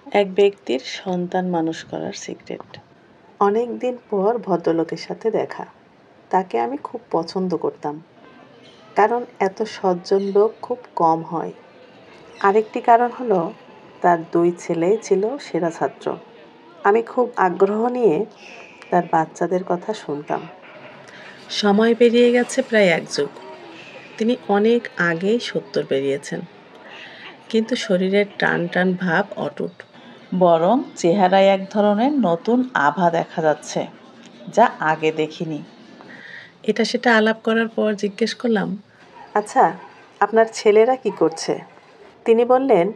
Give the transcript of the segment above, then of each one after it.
এক ব্যক্তির সন্তান মানুষ করার সিক্রেট। অনেক দিন পর ভদ্রলোকের সাথে দেখা। তাকে আমি খুব পছন্দ করতাম, কারণ এত সজ্জন লোক খুব কম হয়। আরেকটি কারণ হলো তার 2 ছেলেই ছিল সেরা ছাত্র। আমি খুব আগ্রহ নিয়ে তার বাচ্চাদের কথা শুনতাম। সময় পেরিয়ে গেছে প্রায় 1 যুগ। তিনি অনেক আগেই 70 পেরিয়েছেন, কিন্তু শরীরের টান টান ভাব অটুট। বরং চেহারায় এক ধরনের নতুন আভা দেখা যাচ্ছে, যা আগে দেখিনি। এটা সেটা আলাপ করার পর জিজ্ঞেস করলাম, আচ্ছা, আপনার ছেলেরা কি করছে? তিনি বললেন,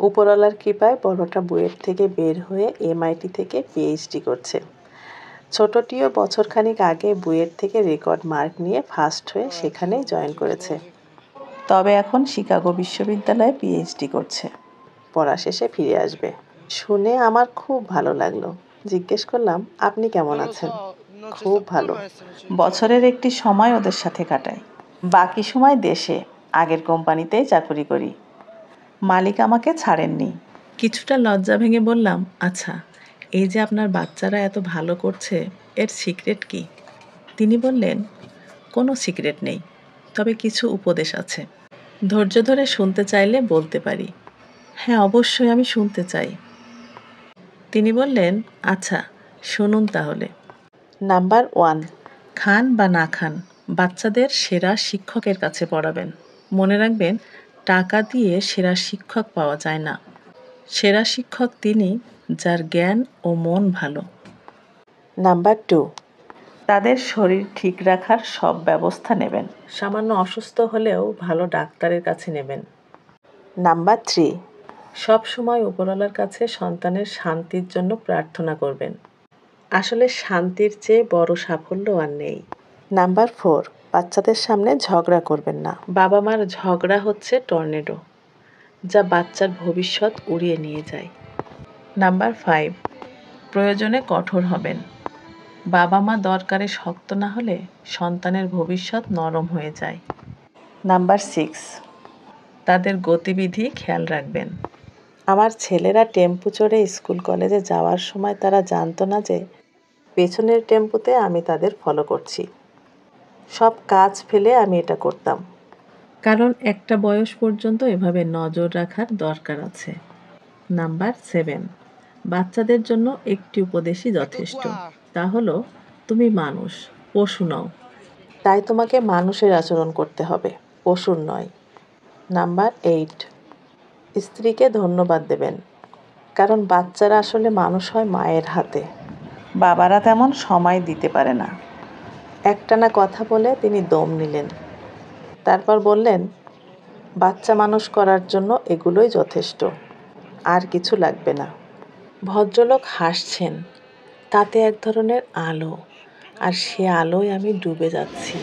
উপরওয়ালার কৃপায় বড়টা বুয়েট থেকে বের হয়ে MIT থেকে PhD করছে। ছোটটিও বছরখানেক আগে বুয়েট থেকে রেকর্ড মার্ক নিয়ে ফার্স্ট হয়ে সেখানেই জয়েন করেছে। তবে এখন শিকাগো বিশ্ববিদ্যালয়ে PhD করছে। পড়া শেষে ফিরে আসবে। শুনে আমার খুব ভালো লাগলো। জিজ্ঞেস করলাম, আপনি কেমন আছেন? খুব ভালো। বছরের একটি সময় ওদের সাথে কাটাই, বাকি সময় দেশে আগের কোম্পানিতেই চাকরি করি। মালিক আমাকে ছাড়েননি। কিছুটা লজ্জা ভেঙে বললাম, আচ্ছা, এই যে আপনার বাচ্চারা এত ভালো করছে, এর সিক্রেট কি? তিনি বললেন, কোনো সিক্রেট নেই, তবে কিছু উপদেশ আছে। ধৈর্য ধরে শুনতে চাইলে বলতে পারি। হ্যাঁ, অবশ্যই, আমি শুনতে চাই। তিনি বললেন, আচ্ছা শুনুন তাহলে। নাম্বার 1, খান বা না খান, বাচ্চাদের সেরা শিক্ষকের কাছে পড়াবেন। মনে রাখবেন, টাকা দিয়ে সেরা শিক্ষক পাওয়া যায় না। সেরা শিক্ষক তিনি, যার জ্ঞান ও মন ভালো। নাম্বার 2, তাদের শরীর ঠিক রাখার সব ব্যবস্থা নেবেন। সামান্য অসুস্থ হলেও ভালো ডাক্তারের কাছে নেবেন। নাম্বার 3, সব সময় উপরওয়ালার কাছে সন্তানের শান্তির জন্য প্রার্থনা করবেন। আসলে শান্তির চেয়ে বড় সাফল্য আর নেই। নাম্বার 4, বাচ্চাদের সামনে ঝগড়া করবেন না। বাবা মার ঝগড়া হচ্ছে টর্নেডো, যা বাচ্চার ভবিষ্যৎ উড়িয়ে নিয়ে যায়। নাম্বার 5, প্রয়োজনে কঠোর হবেন। বাবা মা দরকারে শক্ত না হলে সন্তানের ভবিষ্যৎ নরম হয়ে যায়। নাম্বার 6, তাদের গতিবিধি খেয়াল রাখবেন। আমার ছেলেরা টেম্পু চড়ে স্কুল কলেজে যাওয়ার সময় তারা জানতো না যে পেছনের টেম্পুতে আমি তাদের ফলো করছি। সব কাজ ফেলে আমি এটা করতাম, কারণ একটা বয়স পর্যন্ত এভাবে নজর রাখার দরকার আছে। নাম্বার 7, বাচ্চাদের জন্য একটি উপদেশই যথেষ্ট। তা হলো, তুমি মানুষ, পশু নও। তাই তোমাকে মানুষের আচরণ করতে হবে, পশুর নয়। নাম্বার 8, স্ত্রীকে ধন্যবাদ দেবেন, কারণ বাচ্চারা আসলে মানুষ হয় মায়ের হাতে। বাবারা তেমন সময় দিতে পারে না। একটানা কথা বলে তিনি দম নিলেন। তারপর বললেন, বাচ্চা মানুষ করার জন্য এগুলোই যথেষ্ট, আর কিছু লাগবে না। ভদ্রলোক হাসছেন, তাতে এক ধরনের আলো, আর সে আলোয় আমি ডুবে যাচ্ছি।